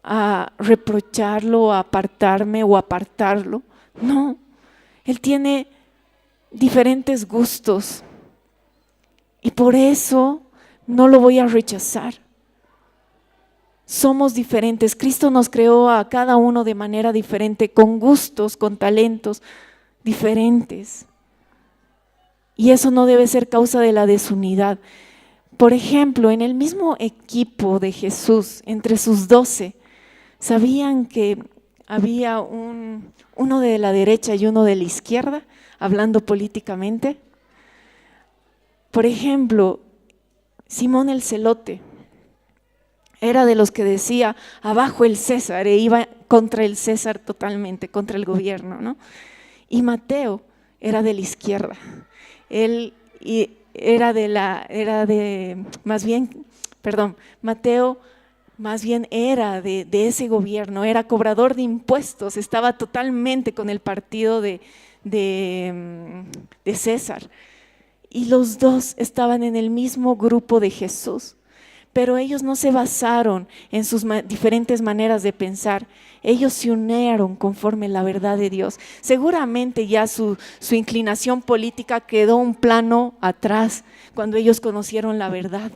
a reprocharlo, a apartarme o apartarlo. No, él tiene diferentes gustos y por eso no lo voy a rechazar. Somos diferentes. Cristo nos creó a cada uno de manera diferente, con gustos, con talentos diferentes. Y eso no debe ser causa de la desunidad. Por ejemplo, en el mismo equipo de Jesús, entre sus 12, ¿sabían que había uno de la derecha y uno de la izquierda, hablando políticamente? Por ejemplo, Simón el Celote era de los que decía abajo el César, e iba contra el César totalmente, contra el gobierno, ¿no? Y Mateo era de la izquierda. Mateo más bien era de ese gobierno, era cobrador de impuestos, estaba totalmente con el partido de César. Y los dos estaban en el mismo grupo de Jesús. Pero ellos no se basaron en sus diferentes maneras de pensar. Ellos se unieron conforme la verdad de Dios. Seguramente ya su inclinación política quedó un plano atrás cuando ellos conocieron la verdad.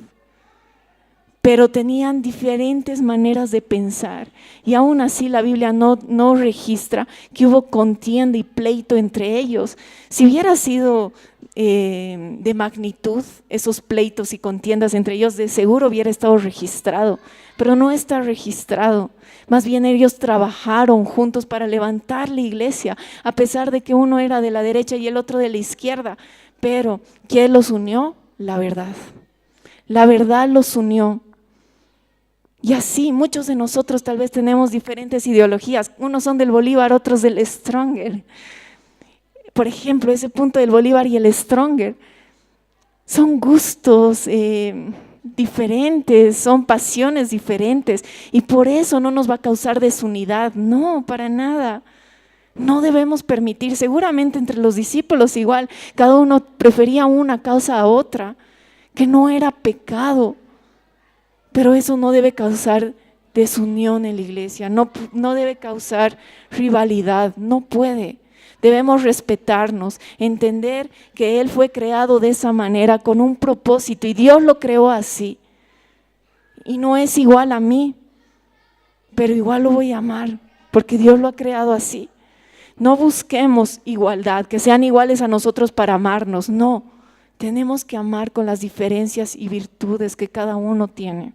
Pero tenían diferentes maneras de pensar. Y aún así la Biblia no registra que hubo contienda y pleito entre ellos. Si hubiera sido de magnitud esos pleitos y contiendas entre ellos, de seguro hubiera estado registrado, pero no está registrado. Más bien ellos trabajaron juntos para levantar la iglesia, a pesar de que uno era de la derecha y el otro de la izquierda. Pero ¿qué los unió? La verdad. La verdad los unió. Y así muchos de nosotros tal vez tenemos diferentes ideologías. Unos son del Bolívar, otros del Stronger. Por ejemplo, ese punto del Bolívar y el Stronger son gustos diferentes, son pasiones diferentes, y por eso no nos va a causar desunidad. No, para nada. No debemos permitir. Seguramente entre los discípulos igual, cada uno prefería una causa a otra, que no era pecado, pero eso no debe causar desunión en la iglesia, no debe causar rivalidad, no puede. Debemos respetarnos, entender que Él fue creado de esa manera con un propósito y Dios lo creó así. Y no es igual a mí, pero igual lo voy a amar porque Dios lo ha creado así. No busquemos igualdad, que sean iguales a nosotros para amarnos, no. Tenemos que amar con las diferencias y virtudes que cada uno tiene.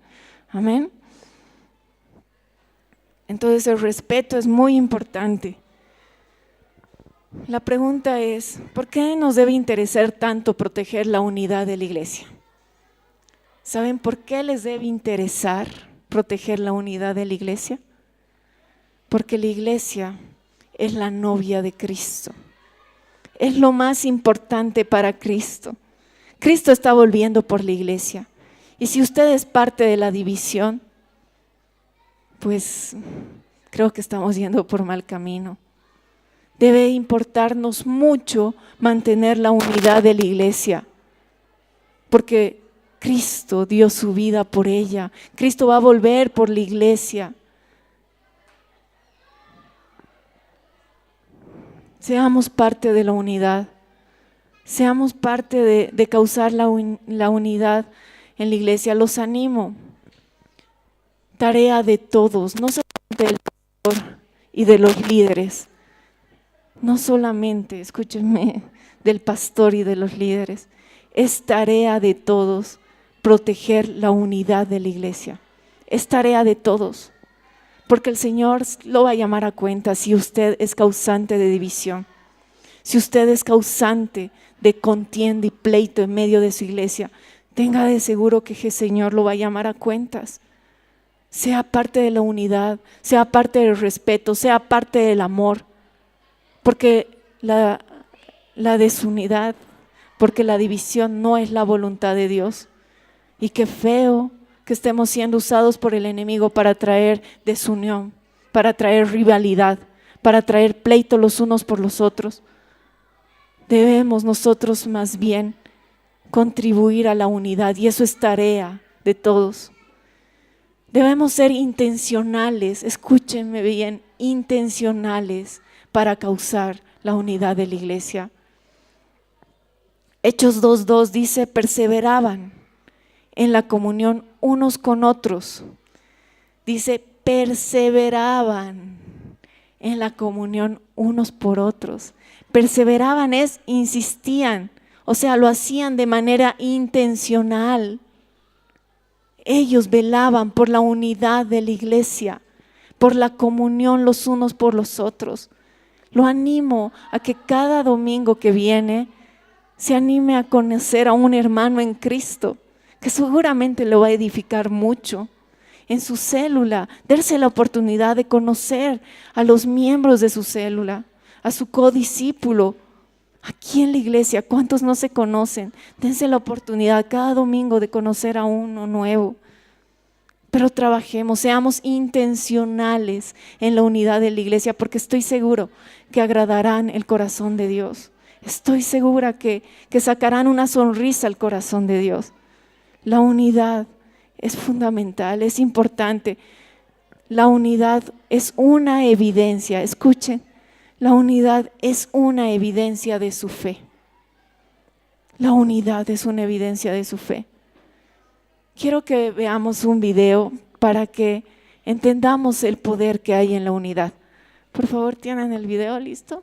Amén. Entonces el respeto es muy importante. La pregunta es, ¿por qué nos debe interesar tanto proteger la unidad de la iglesia? ¿Saben por qué les debe interesar proteger la unidad de la iglesia? Porque la iglesia es la novia de Cristo. Es lo más importante para Cristo. Cristo está volviendo por la iglesia. Y si usted es parte de la división, pues creo que estamos yendo por mal camino. Debe importarnos mucho mantener la unidad de la iglesia, porque Cristo dio su vida por ella. Cristo va a volver por la iglesia. Seamos parte de la unidad. Seamos parte de causar la unidad en la iglesia. Los animo. Tarea de todos, no solamente del pastor y de los líderes. No solamente, escúchenme, del pastor y de los líderes. Es tarea de todos proteger la unidad de la iglesia. Es tarea de todos. Porque el Señor lo va a llamar a cuenta si usted es causante de división. Si usted es causante de contienda y pleito en medio de su iglesia, tenga de seguro que el Señor lo va a llamar a cuentas. Sea parte de la unidad, sea parte del respeto, sea parte del amor. Porque la desunidad, porque la división no es la voluntad de Dios. Y qué feo que estemos siendo usados por el enemigo para traer desunión, para traer rivalidad, para traer pleito los unos por los otros. Debemos nosotros más bien contribuir a la unidad, y eso es tarea de todos. Debemos ser intencionales, escúchenme bien, intencionales para causar la unidad de la iglesia. Hechos 2:2 dice: perseveraban en la comunión unos con otros. Dice: perseveraban en la comunión unos por otros. Perseveraban es insistían, o sea, lo hacían de manera intencional. Ellos velaban por la unidad de la iglesia, por la comunión los unos por los otros. Lo animo a que cada domingo que viene se anime a conocer a un hermano en Cristo, que seguramente lo va a edificar mucho. En su célula, darse la oportunidad de conocer a los miembros de su célula, a su codiscípulo. Aquí en la iglesia, ¿cuántos no se conocen? Dense la oportunidad cada domingo de conocer a uno nuevo. Pero trabajemos, seamos intencionales en la unidad de la iglesia, porque estoy seguro que agradarán el corazón de Dios. Estoy segura que sacarán una sonrisa al corazón de Dios. La unidad es fundamental, es importante. La unidad es una evidencia, escuchen, la unidad es una evidencia de su fe. La unidad es una evidencia de su fe. Quiero que veamos un video para que entendamos el poder que hay en la unidad. Por favor, ¿tienen el video listo?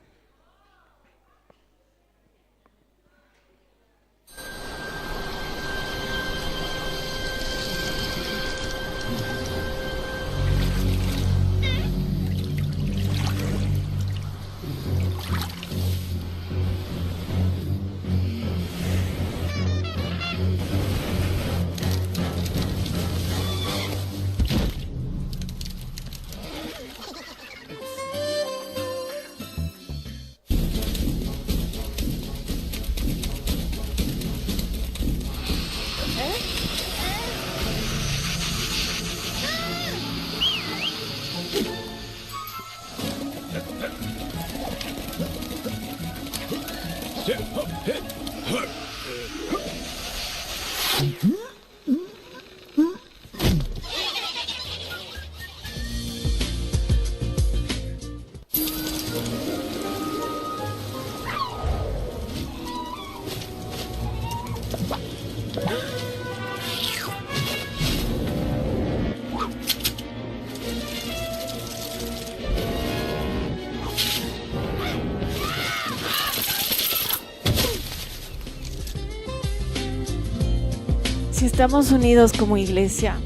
Si estamos unidos como iglesia,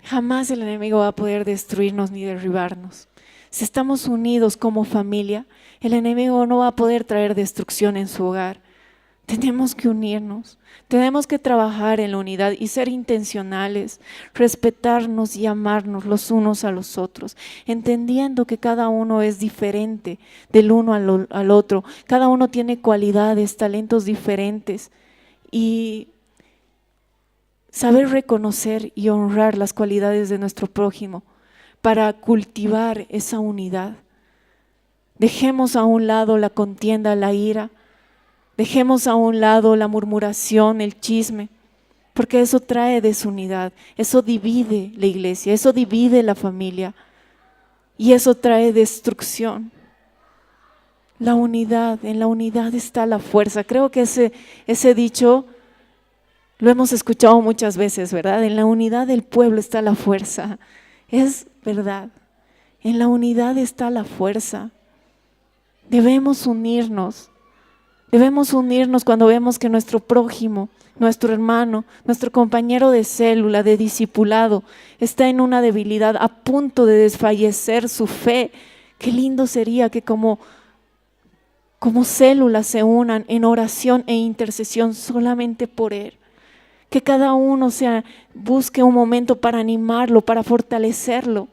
jamás el enemigo va a poder destruirnos ni derribarnos. Si estamos unidos como familia, el enemigo no va a poder traer destrucción en su hogar. Tenemos que unirnos, tenemos que trabajar en la unidad y ser intencionales, respetarnos y amarnos los unos a los otros, entendiendo que cada uno es diferente del uno al otro, cada uno tiene cualidades, talentos diferentes y saber reconocer y honrar las cualidades de nuestro prójimo para cultivar esa unidad. Dejemos a un lado la contienda, la ira. Dejemos a un lado la murmuración, el chisme, porque eso trae desunidad, eso divide la iglesia, eso divide la familia y eso trae destrucción. La unidad, en la unidad está la fuerza. Creo que ese dicho lo hemos escuchado muchas veces, ¿verdad? En la unidad del pueblo está la fuerza. Es verdad, en la unidad está la fuerza. Debemos unirnos cuando vemos que nuestro prójimo, nuestro hermano, nuestro compañero de célula, de discipulado, está en una debilidad, a punto de desfallecer su fe. Qué lindo sería que como células se unan en oración e intercesión solamente por él. Que cada uno busque un momento para animarlo, para fortalecerlo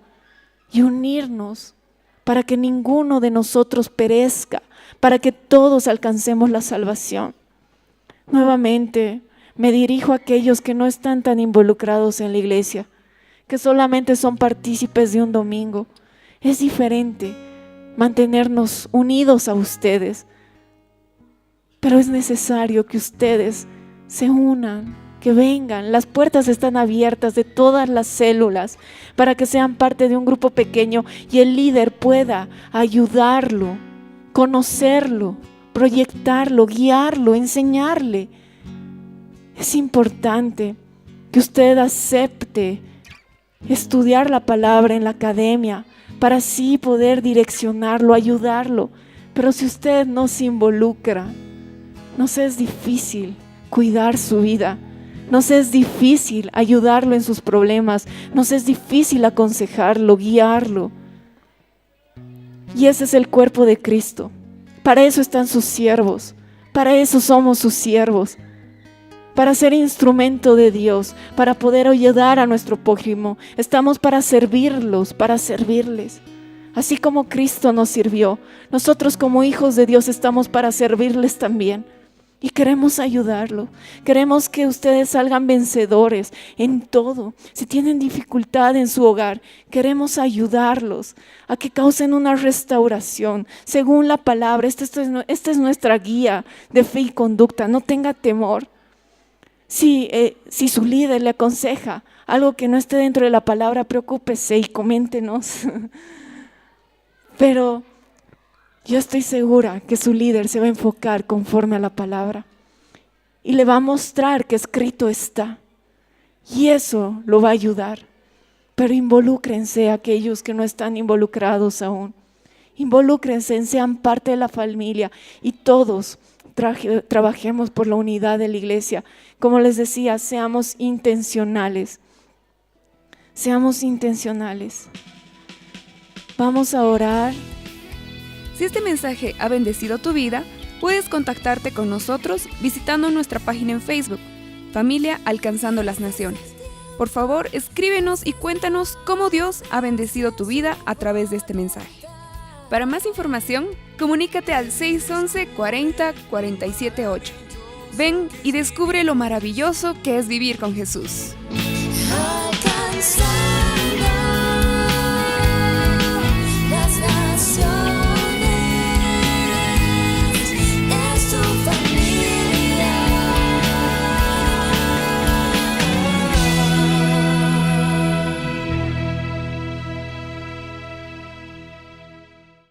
y unirnos para que ninguno de nosotros perezca, para que todos alcancemos la salvación. Nuevamente me dirijo a aquellos que no están tan involucrados en la iglesia, que solamente son partícipes de un domingo. Es diferente mantenernos unidos a ustedes, pero es necesario que ustedes se unan, que vengan. Las puertas están abiertas de todas las células para que sean parte de un grupo pequeño y el líder pueda ayudarlo, conocerlo, proyectarlo, guiarlo, enseñarle. Es importante que usted acepte estudiar la palabra en la academia para así poder direccionarlo, ayudarlo. Pero si usted no se involucra, nos es difícil cuidar su vida, nos es difícil ayudarlo en sus problemas, nos es difícil aconsejarlo, guiarlo. Y ese es el cuerpo de Cristo. Para eso están sus siervos, para eso somos sus siervos, para ser instrumento de Dios, para poder ayudar a nuestro prójimo. Estamos para servirlos, para servirles. Así como Cristo nos sirvió, nosotros como hijos de Dios estamos para servirles también. Y queremos ayudarlo, queremos que ustedes salgan vencedores en todo. Si tienen dificultad en su hogar, queremos ayudarlos a que causen una restauración según la palabra. Esta es nuestra guía de fe y conducta, no tenga temor. Si su líder le aconseja algo que no esté dentro de la palabra, preocúpese y coméntenos. Pero yo estoy segura que su líder se va a enfocar conforme a la palabra y le va a mostrar que escrito está. Y eso lo va a ayudar. Pero involúcrense aquellos que no están involucrados aún. Involúcrense, sean parte de la familia y todos trabajemos por la unidad de la iglesia. Como les decía, seamos intencionales. Seamos intencionales. Vamos a orar. Si este mensaje ha bendecido tu vida, puedes contactarte con nosotros visitando nuestra página en Facebook, Familia Alcanzando las Naciones. Por favor, escríbenos y cuéntanos cómo Dios ha bendecido tu vida a través de este mensaje. Para más información, comunícate al 611 40 47 8. Ven y descubre lo maravilloso que es vivir con Jesús.